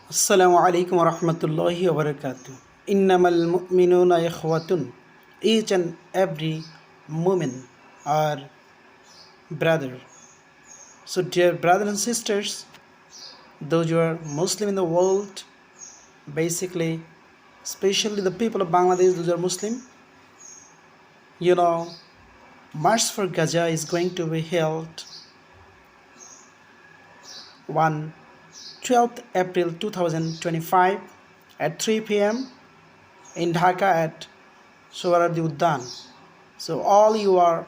Assalamu alaikum wa rahmatullahi wa barakatuh. Innamal mu'minuna ikhwatun. Each and every woman are brother. So, dear brothers and sisters, those who are Muslim in the world, basically, especially the people of Bangladesh, those who are Muslim, you know, March for Gaza is going to be held on 12th April 2025 at 3 p.m. in Dhaka at Sohrawardi Uddan. So all you are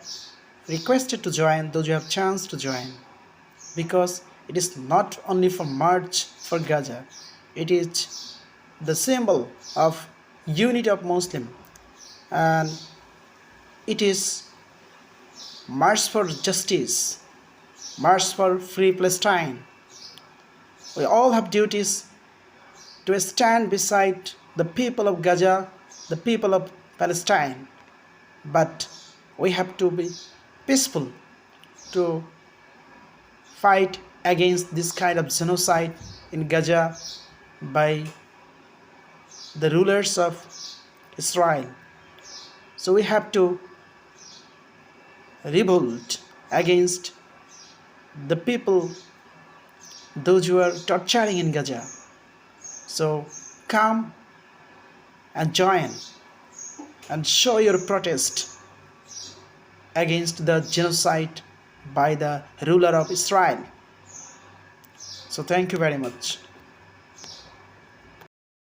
requested to join, those who have chance to join, because it is not only for March for Gaza, it is the symbol of unity of Muslim, and it is March for justice, March for free Palestine. We all have duties to stand beside the people of Gaza, the people of Palestine, but we have to be peaceful to fight against this kind of genocide in Gaza by the rulers of Israel. So we have to revolt against the people, those who are torturing in Gaza. So come and join and show your protest against the genocide by the ruler of Israel. So thank you very much.